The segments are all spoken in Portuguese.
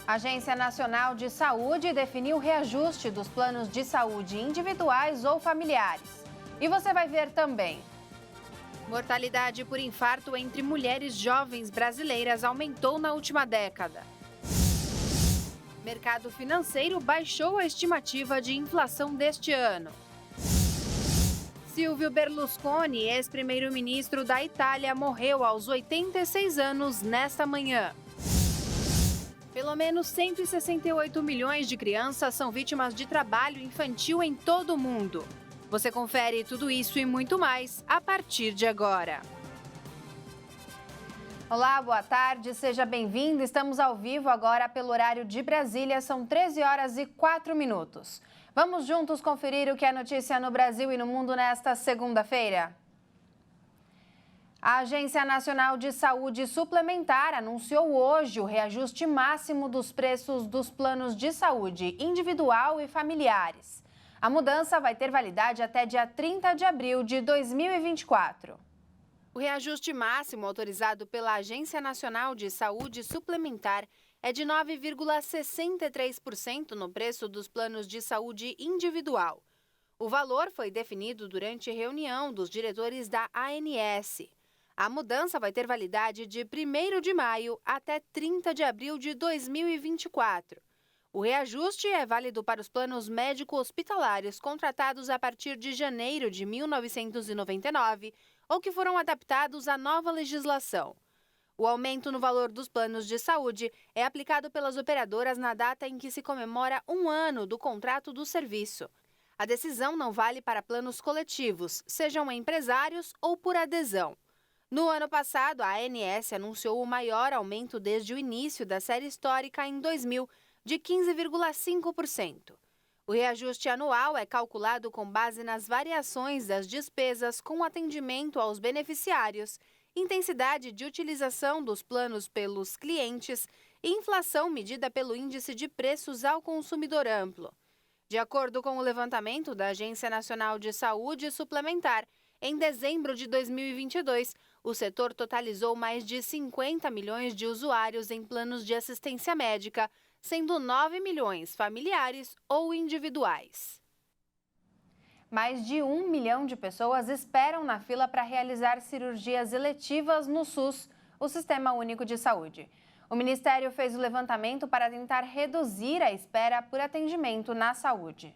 A Agência Nacional de Saúde definiu o reajuste dos planos de saúde individuais ou familiares. E você vai ver também. Mortalidade por infarto entre mulheres jovens brasileiras aumentou na última década. Mercado financeiro baixou a estimativa de inflação deste ano. Silvio Berlusconi, ex-primeiro-ministro da Itália, morreu aos 86 anos nesta manhã. Pelo menos 168 milhões de crianças são vítimas de trabalho infantil em todo o mundo. Você confere tudo isso e muito mais a partir de agora. Olá, boa tarde, seja bem-vindo. Estamos ao vivo agora pelo horário de Brasília, são 13 horas e 4 minutos. Vamos juntos conferir o que é notícia no Brasil e no mundo nesta segunda-feira? A Agência Nacional de Saúde Suplementar anunciou hoje o reajuste máximo dos preços dos planos de saúde individual e familiares. A mudança vai ter validade até dia 30 de abril de 2024. O reajuste máximo autorizado pela Agência Nacional de Saúde Suplementar é de 9,63% no preço dos planos de saúde individual. O valor foi definido durante reunião dos diretores da ANS. A mudança vai ter validade de 1º de maio até 30 de abril de 2024. O reajuste é válido para os planos médico-hospitalares contratados a partir de janeiro de 1999 ou que foram adaptados à nova legislação. O aumento no valor dos planos de saúde é aplicado pelas operadoras na data em que se comemora 1 ano do contrato do serviço. A decisão não vale para planos coletivos, sejam empresários ou por adesão. No ano passado, a ANS anunciou o maior aumento desde o início da série histórica em 2000, de 15,5%. O reajuste anual é calculado com base nas variações das despesas com atendimento aos beneficiários, intensidade de utilização dos planos pelos clientes e inflação medida pelo Índice de Preços ao Consumidor Amplo. De acordo com o levantamento da Agência Nacional de Saúde Suplementar, em dezembro de 2022, o setor totalizou mais de 50 milhões de usuários em planos de assistência médica, sendo 9 milhões familiares ou individuais. Mais de 1 milhão de pessoas esperam na fila para realizar cirurgias eletivas no SUS, o Sistema Único de Saúde. O Ministério fez o levantamento para tentar reduzir a espera por atendimento na saúde.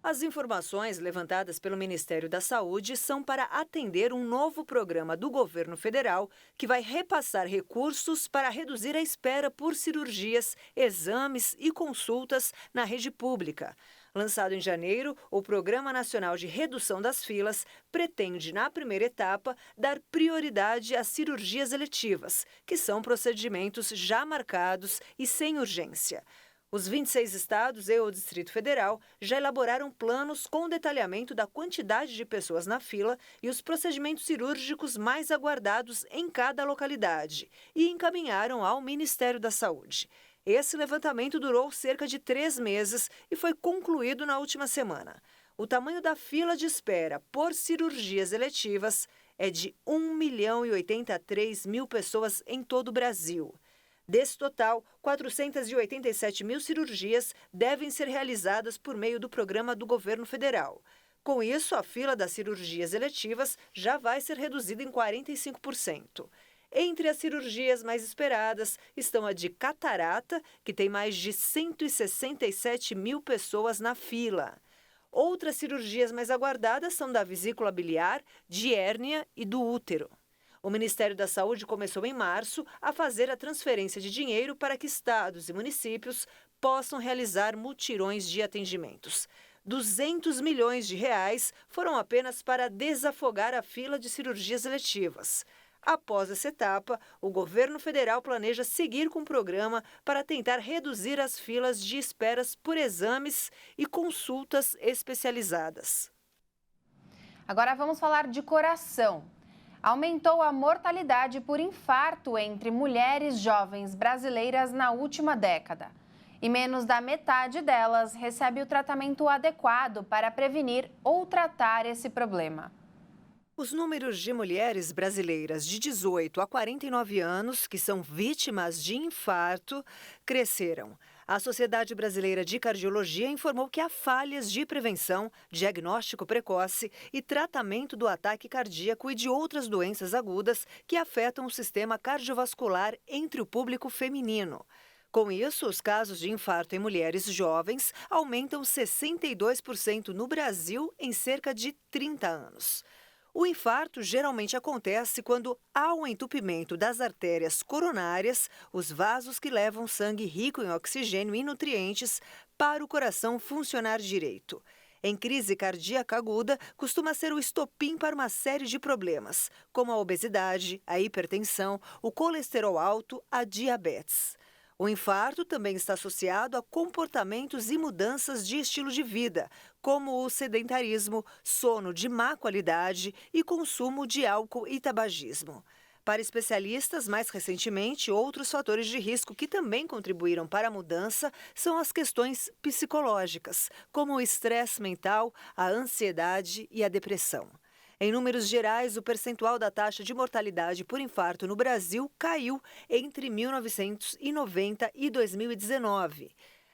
As informações levantadas pelo Ministério da Saúde são para atender um novo programa do governo federal que vai repassar recursos para reduzir a espera por cirurgias, exames e consultas na rede pública. Lançado em janeiro, o Programa Nacional de Redução das Filas pretende, na primeira etapa, dar prioridade às cirurgias eletivas, que são procedimentos já marcados e sem urgência. Os 26 estados e o Distrito Federal já elaboraram planos com detalhamento da quantidade de pessoas na fila e os procedimentos cirúrgicos mais aguardados em cada localidade e encaminharam ao Ministério da Saúde. Esse levantamento durou cerca de 3 meses e foi concluído na última semana. O tamanho da fila de espera por cirurgias eletivas é de 1.083.000 pessoas em todo o Brasil. Desse total, 487 mil cirurgias devem ser realizadas por meio do programa do governo federal. Com isso, a fila das cirurgias eletivas já vai ser reduzida em 45%. Entre as cirurgias mais esperadas estão a de catarata, que tem mais de 167 mil pessoas na fila. Outras cirurgias mais aguardadas são da vesícula biliar, de hérnia e do útero. O Ministério da Saúde começou em março a fazer a transferência de dinheiro para que estados e municípios possam realizar mutirões de atendimentos. 200 milhões de reais foram apenas para desafogar a fila de cirurgias eletivas. Após essa etapa, o governo federal planeja seguir com o programa para tentar reduzir as filas de esperas por exames e consultas especializadas. Agora vamos falar de coração. Aumentou a mortalidade por infarto entre mulheres jovens brasileiras na última década. E menos da metade delas recebe o tratamento adequado para prevenir ou tratar esse problema. Os números de mulheres brasileiras de 18 a 49 anos que são vítimas de infarto cresceram. A Sociedade Brasileira de Cardiologia informou que há falhas de prevenção, diagnóstico precoce e tratamento do ataque cardíaco e de outras doenças agudas que afetam o sistema cardiovascular entre o público feminino. Com isso, os casos de infarto em mulheres jovens aumentam 62% no Brasil em cerca de 30 anos. O infarto geralmente acontece quando há um entupimento das artérias coronárias, os vasos que levam sangue rico em oxigênio e nutrientes para o coração funcionar direito. Em crise cardíaca aguda, costuma ser o estopim para uma série de problemas, como a obesidade, a hipertensão, o colesterol alto, a diabetes. O infarto também está associado a comportamentos e mudanças de estilo de vida, como o sedentarismo, sono de má qualidade e consumo de álcool e tabagismo. Para especialistas, mais recentemente, outros fatores de risco que também contribuíram para a mudança são as questões psicológicas, como o estresse mental, a ansiedade e a depressão. Em números gerais, o percentual da taxa de mortalidade por infarto no Brasil caiu entre 1990 e 2019.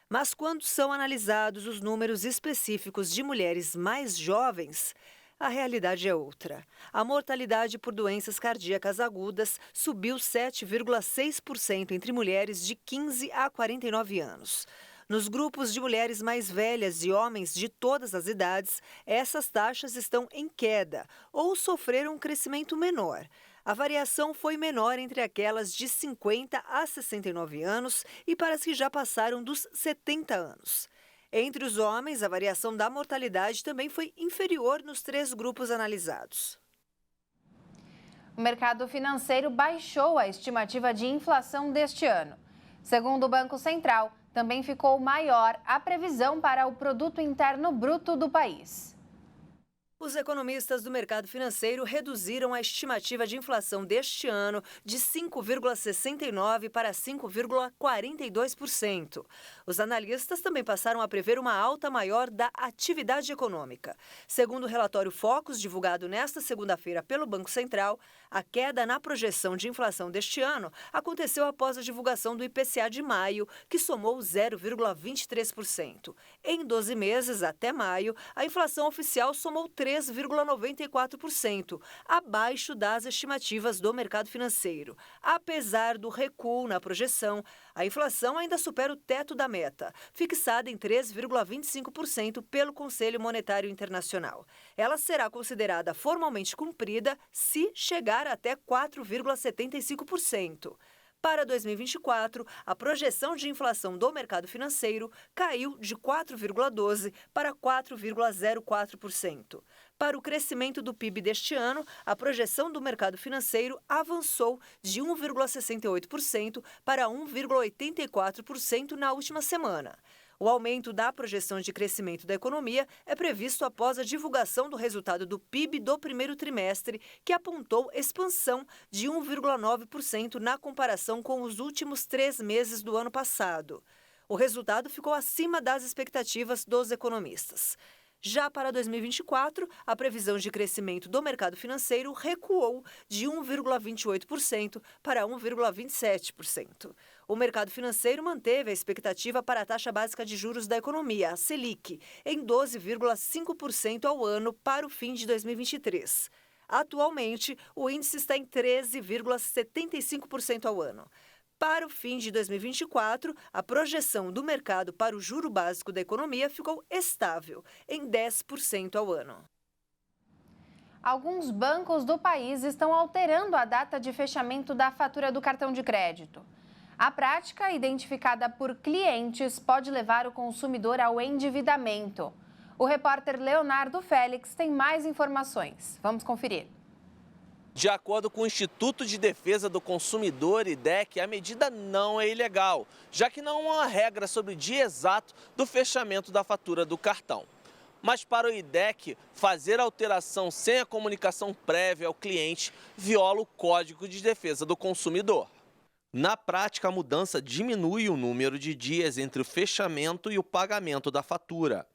Mas quando são analisados os números específicos de mulheres mais jovens, a realidade é outra. A mortalidade por doenças cardíacas agudas subiu 7,6% entre mulheres de 15 a 49 anos. Nos grupos de mulheres mais velhas e homens de todas as idades, essas taxas estão em queda ou sofreram um crescimento menor. A variação foi menor entre aquelas de 50 a 69 anos e para as que já passaram dos 70 anos. Entre os homens, a variação da mortalidade também foi inferior nos 3 grupos analisados. O mercado financeiro baixou a estimativa de inflação deste ano. Segundo o Banco Central, também ficou maior a previsão para o Produto Interno Bruto do país. Os economistas do mercado financeiro reduziram a estimativa de inflação deste ano de 5,69% para 5,42%. Os analistas também passaram a prever uma alta maior da atividade econômica. Segundo o relatório Focus, divulgado nesta segunda-feira pelo Banco Central, a queda na projeção de inflação deste ano aconteceu após a divulgação do IPCA de maio, que somou 0,23%. Em 12 meses, até maio, a inflação oficial somou 3,94%, abaixo das estimativas do mercado financeiro. Apesar do recuo na projeção, a inflação ainda supera o teto da meta, fixada em 3,25% pelo Conselho Monetário Internacional. Ela será considerada formalmente cumprida se chegar até 4,75%. Para 2024, a projeção de inflação do mercado financeiro caiu de 4,12% para 4,04%. Para o crescimento do PIB deste ano, a projeção do mercado financeiro avançou de 1,68% para 1,84% na última semana. O aumento da projeção de crescimento da economia é previsto após a divulgação do resultado do PIB do primeiro trimestre, que apontou expansão de 1,9% na comparação com os últimos 3 meses do ano passado. O resultado ficou acima das expectativas dos economistas. Já para 2024, a previsão de crescimento do mercado financeiro recuou de 1,28% para 1,27%. O mercado financeiro manteve a expectativa para a taxa básica de juros da economia, a Selic, em 12,5% ao ano para o fim de 2023. Atualmente, o índice está em 13,75% ao ano. Para o fim de 2024, a projeção do mercado para o juro básico da economia ficou estável, em 10% ao ano. Alguns bancos do país estão alterando a data de fechamento da fatura do cartão de crédito. A prática, identificada por clientes, pode levar o consumidor ao endividamento. O repórter Leonardo Félix tem mais informações. Vamos conferir. De acordo com o Instituto de Defesa do Consumidor, IDEC, a medida não é ilegal, já que não há uma regra sobre o dia exato do fechamento da fatura do cartão. Mas para o IDEC, fazer alteração sem a comunicação prévia ao cliente viola o Código de Defesa do Consumidor. Na prática, a mudança diminui o número de dias entre o fechamento e o pagamento da fatura.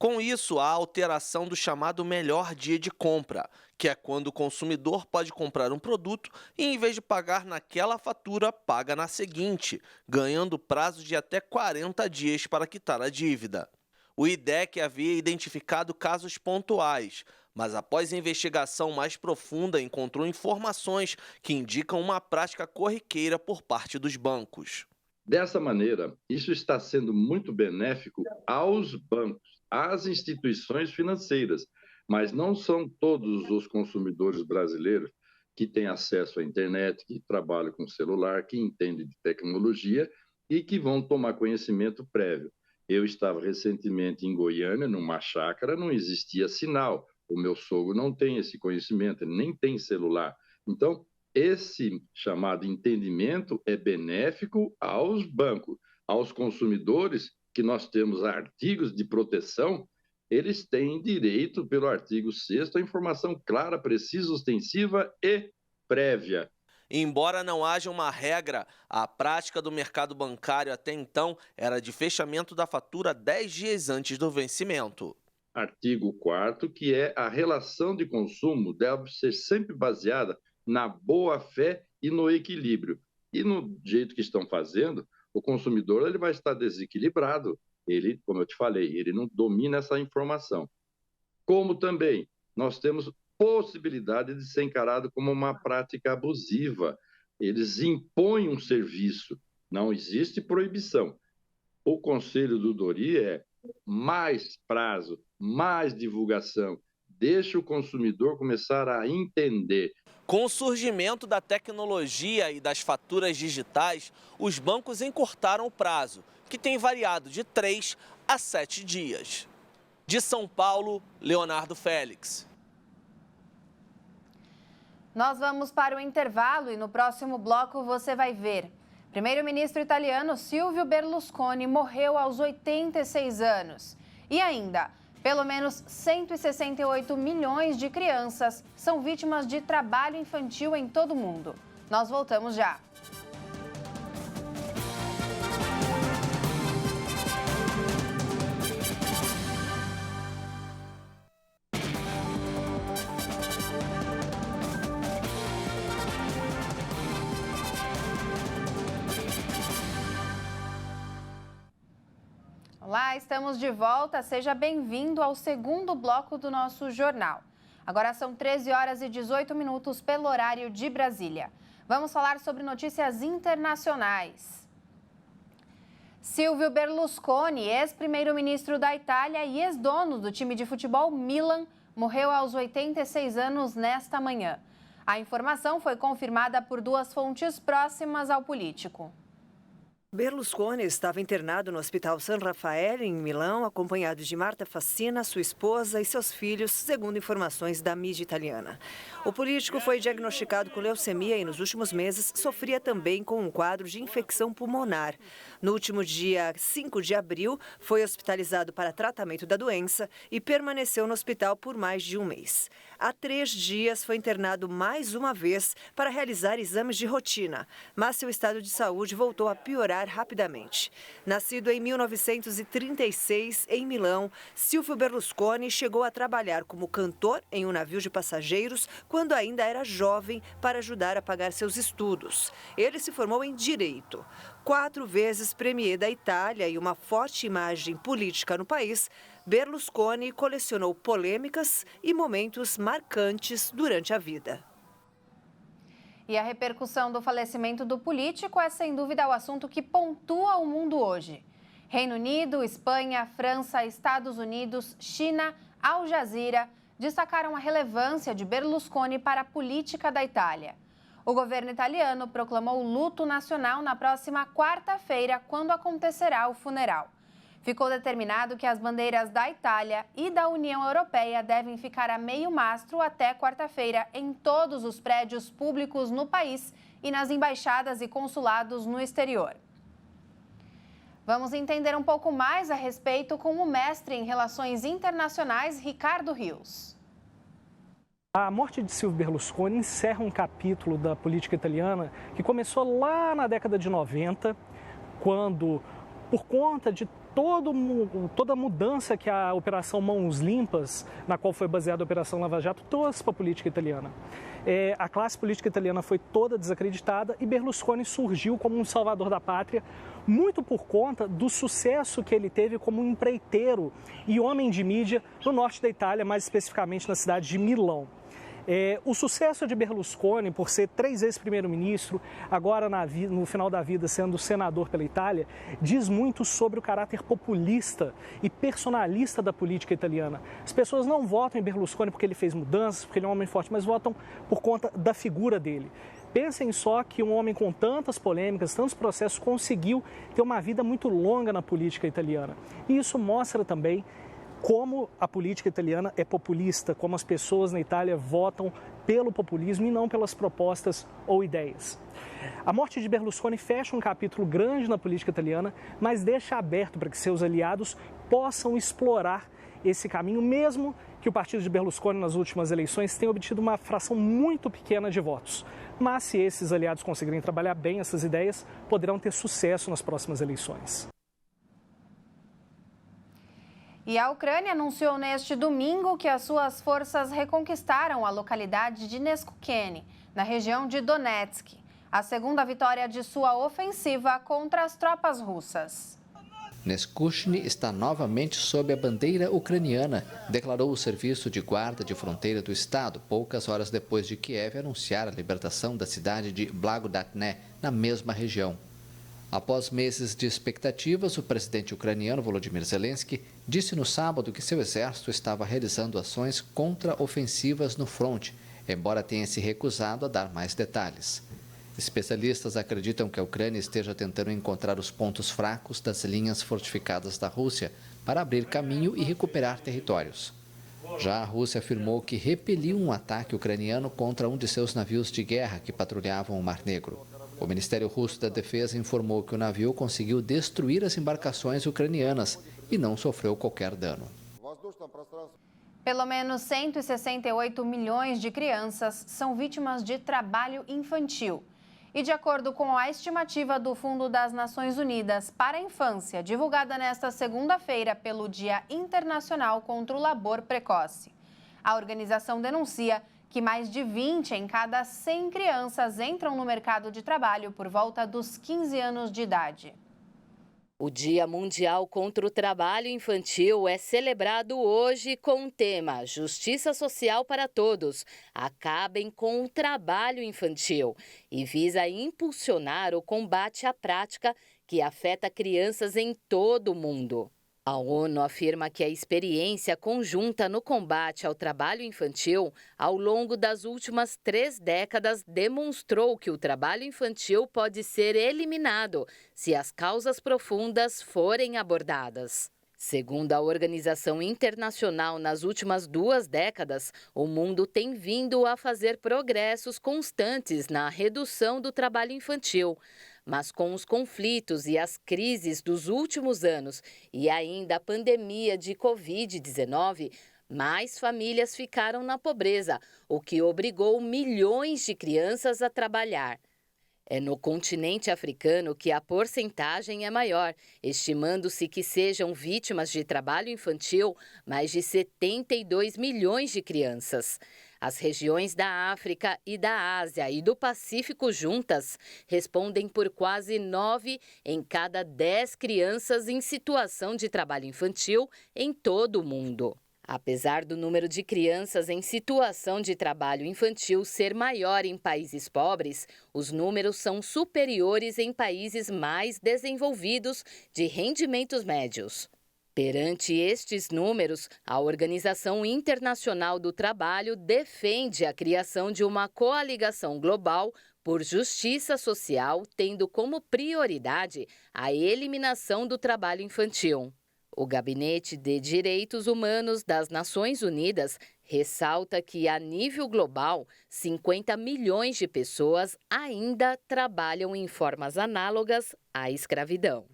Com isso, há a alteração do chamado melhor dia de compra, que é quando o consumidor pode comprar um produto e, em vez de pagar naquela fatura, paga na seguinte, ganhando prazo de até 40 dias para quitar a dívida. O IDEC havia identificado casos pontuais, mas após a investigação mais profunda encontrou informações que indicam uma prática corriqueira por parte dos bancos. Dessa maneira, isso está sendo muito benéfico aos bancos, às instituições financeiras, mas não são todos os consumidores brasileiros que têm acesso à internet, que trabalham com celular, que entendem de tecnologia e que vão tomar conhecimento prévio. Eu estava recentemente em Goiânia, numa chácara, não existia sinal. O meu sogro não tem esse conhecimento, ele nem tem celular. Então, esse chamado entendimento é benéfico aos bancos, aos consumidores, que nós temos artigos de proteção, eles têm direito, pelo artigo 6º, a informação clara, precisa, ostensiva e prévia. Embora não haja uma regra, a prática do mercado bancário até então era de fechamento da fatura 10 dias antes do vencimento. Artigo 4º, que é a relação de consumo deve ser sempre baseada na boa-fé e no equilíbrio. E no jeito que estão fazendo, o consumidor ele vai estar desequilibrado. Ele, como eu te falei, ele não domina essa informação. Como também nós temos possibilidade de ser encarado como uma prática abusiva. Eles impõem um serviço, não existe proibição. O conselho do Dori é mais prazo, mais divulgação, deixa o consumidor começar a entender. Com o surgimento da tecnologia e das faturas digitais, os bancos encurtaram o prazo, que tem variado de 3 a 7 dias. De São Paulo, Leonardo Félix. Nós vamos para o intervalo e no próximo bloco você vai ver. Primeiro-ministro italiano Silvio Berlusconi morreu aos 86 anos. E ainda, pelo menos 168 milhões de crianças são vítimas de trabalho infantil em todo o mundo. Nós voltamos já. Olá, estamos de volta. Seja bem-vindo ao segundo bloco do nosso jornal. Agora são 13 horas e 18 minutos pelo horário de Brasília. Vamos falar sobre notícias internacionais. Silvio Berlusconi, ex-primeiro-ministro da Itália e ex-dono do time de futebol Milan, morreu aos 86 anos nesta manhã. A informação foi confirmada por 2 fontes próximas ao político. Berlusconi estava internado no Hospital San Raffaele, em Milão, acompanhado de Marta Fassina, sua esposa e seus filhos, segundo informações da mídia italiana. O político foi diagnosticado com leucemia e, nos últimos meses, sofria também com um quadro de infecção pulmonar. No último dia 5 de abril, foi hospitalizado para tratamento da doença e permaneceu no hospital por mais de um mês. Há 3 dias, foi internado mais uma vez para realizar exames de rotina, mas seu estado de saúde voltou a piorar rapidamente. Nascido em 1936 em Milão, Silvio Berlusconi chegou a trabalhar como cantor em um navio de passageiros quando ainda era jovem para ajudar a pagar seus estudos. Ele se formou em Direito. 4 vezes premier da Itália e uma forte imagem política no país, Berlusconi colecionou polêmicas e momentos marcantes durante a vida. E a repercussão do falecimento do político é, sem dúvida, o assunto que pontua o mundo hoje. Reino Unido, Espanha, França, Estados Unidos, China, Al Jazeera destacaram a relevância de Berlusconi para a política da Itália. O governo italiano proclamou luto nacional na próxima quarta-feira, quando acontecerá o funeral. Ficou determinado que as bandeiras da Itália e da União Europeia devem ficar a meio mastro até quarta-feira em todos os prédios públicos no país e nas embaixadas e consulados no exterior. Vamos entender um pouco mais a respeito com o mestre em Relações Internacionais, Ricardo Rios. A morte de Silvio Berlusconi encerra um capítulo da política italiana que começou lá na década de 90, quando, por conta de toda a mudança que a Operação Mãos Limpas, na qual foi baseada a Operação Lava Jato, trouxe para a política italiana. A classe política italiana foi toda desacreditada e Berlusconi surgiu como um salvador da pátria, muito por conta do sucesso que ele teve como empreiteiro e homem de mídia no norte da Itália, mais especificamente na cidade de Milão. O sucesso de Berlusconi, por ser 3 vezes primeiro-ministro, agora no final da vida sendo senador pela Itália, diz muito sobre o caráter populista e personalista da política italiana. As pessoas não votam em Berlusconi porque ele fez mudanças, porque ele é um homem forte, mas votam por conta da figura dele. Pensem só que um homem com tantas polêmicas, tantos processos, conseguiu ter uma vida muito longa na política italiana. E isso mostra também como a política italiana é populista, como as pessoas na Itália votam pelo populismo e não pelas propostas ou ideias. A morte de Berlusconi fecha um capítulo grande na política italiana, mas deixa aberto para que seus aliados possam explorar esse caminho, mesmo que o partido de Berlusconi nas últimas eleições tenha obtido uma fração muito pequena de votos. Mas se esses aliados conseguirem trabalhar bem essas ideias, poderão ter sucesso nas próximas eleições. E a Ucrânia anunciou neste domingo que as suas forças reconquistaram a localidade de Neskukeni, na região de Donetsk, a segunda vitória de sua ofensiva contra as tropas russas. Neskukeni está novamente sob a bandeira ucraniana, declarou o Serviço de Guarda de Fronteira do Estado, poucas horas depois de Kiev anunciar a libertação da cidade de Blagodatne, na mesma região. Após meses de expectativas, o presidente ucraniano Volodymyr Zelensky disse no sábado que seu exército estava realizando ações contra-ofensivas no fronte, embora tenha se recusado a dar mais detalhes. Especialistas acreditam que a Ucrânia esteja tentando encontrar os pontos fracos das linhas fortificadas da Rússia para abrir caminho e recuperar territórios. Já a Rússia afirmou que repeliu um ataque ucraniano contra um de seus navios de guerra que patrulhavam o Mar Negro. O Ministério Russo da Defesa informou que o navio conseguiu destruir as embarcações ucranianas e não sofreu qualquer dano. Pelo menos 168 milhões de crianças são vítimas de trabalho infantil. E de acordo com a estimativa do Fundo das Nações Unidas para a Infância, divulgada nesta segunda-feira pelo Dia Internacional contra o Labor Precoce, a organização denuncia que mais de 20 em cada 100 crianças entram no mercado de trabalho por volta dos 15 anos de idade. O Dia Mundial contra o Trabalho Infantil é celebrado hoje com o tema Justiça Social para Todos. Acabem com o trabalho infantil e visa impulsionar o combate à prática que afeta crianças em todo o mundo. A ONU afirma que a experiência conjunta no combate ao trabalho infantil ao longo das últimas 3 décadas demonstrou que o trabalho infantil pode ser eliminado se as causas profundas forem abordadas. Segundo a organização internacional, nas últimas 2 décadas, o mundo tem vindo a fazer progressos constantes na redução do trabalho infantil. Mas com os conflitos e as crises dos últimos anos e ainda a pandemia de Covid-19, mais famílias ficaram na pobreza, o que obrigou milhões de crianças a trabalhar. É no continente africano que a porcentagem é maior, estimando-se que sejam vítimas de trabalho infantil mais de 72 milhões de crianças. As regiões da África e da Ásia e do Pacífico juntas respondem por quase 9 em cada 10 crianças em situação de trabalho infantil em todo o mundo. Apesar do número de crianças em situação de trabalho infantil ser maior em países pobres, os números são superiores em países mais desenvolvidos de rendimentos médios. Perante estes números, a Organização Internacional do Trabalho defende a criação de uma coligação global por justiça social, tendo como prioridade a eliminação do trabalho infantil. O Gabinete de Direitos Humanos das Nações Unidas ressalta que, a nível global, 50 milhões de pessoas ainda trabalham em formas análogas à escravidão.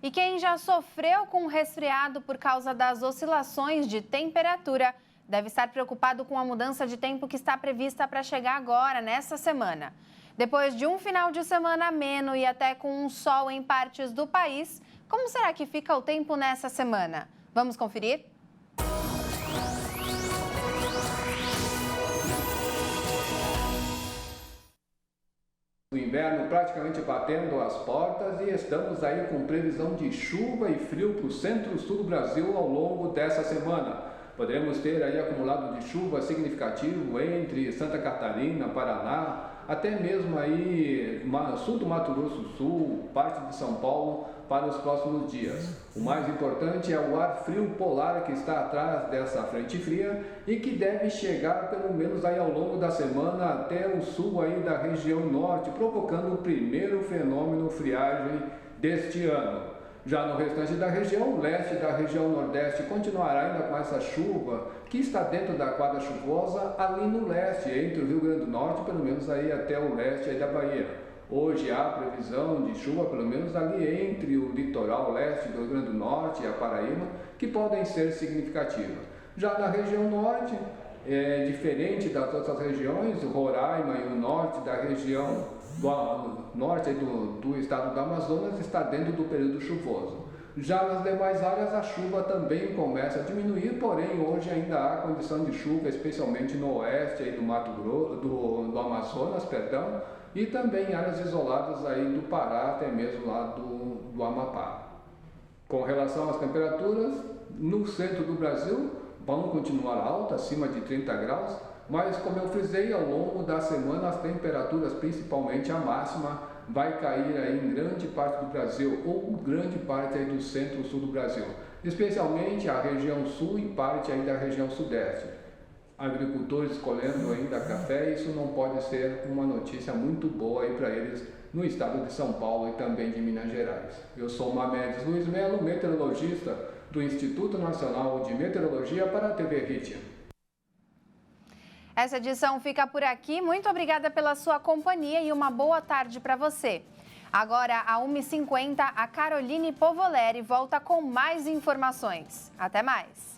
E quem já sofreu com resfriado por causa das oscilações de temperatura deve estar preocupado com a mudança de tempo que está prevista para chegar agora, nesta semana. Depois de um final de semana ameno e até com um sol em partes do país, Como será que fica o tempo nessa semana? Vamos conferir? O inverno praticamente batendo as portas e estamos aí com previsão de chuva e frio para o centro-sul do Brasil ao longo dessa semana. Poderemos ter aí acumulado de chuva significativo entre Santa Catarina, Paraná, até mesmo aí sul do Mato Grosso do Sul, parte de São Paulo para os próximos dias. O mais importante é o ar frio polar que está atrás dessa frente fria e que deve chegar pelo menos aí ao longo da semana até o sul aí da região norte, provocando o primeiro fenômeno friagem deste ano. Já no restante da região, o leste da região nordeste continuará ainda com essa chuva que está dentro da quadra chuvosa ali no leste, entre o Rio Grande do Norte, pelo menos aí até o leste aí da Bahia. Hoje há previsão de chuva, pelo menos ali entre o litoral leste do Rio Grande do Norte e a Paraíba, que podem ser significativas. Já na região norte, diferente das outras regiões, o Roraima e o norte da região norte do estado do Amazonas está dentro do período chuvoso. Já nas demais áreas a chuva também começa a diminuir, porém hoje ainda há condição de chuva, especialmente no oeste aí do Mato Grosso, do Amazonas, perdão, e também áreas isoladas aí do Pará, até mesmo lá do Amapá. Com relação às temperaturas, no centro do Brasil vão continuar altas, acima de 30 graus, mas como eu frisei, ao longo da semana as temperaturas, principalmente a máxima, vai cair aí em grande parte do Brasil ou grande parte aí do centro-sul do Brasil, especialmente a região sul e parte aí da região sudeste. Agricultores colhendo ainda café, isso não pode ser uma notícia muito boa aí para eles no estado de São Paulo e também de Minas Gerais. Eu sou Mamedes Luiz Melo, meteorologista do Instituto Nacional de Meteorologia para a TV RIT. Essa edição fica por aqui. Muito obrigada pela sua companhia e uma boa tarde para você. Agora, às 1h50, a Caroline Povoleri volta com mais informações. Até mais!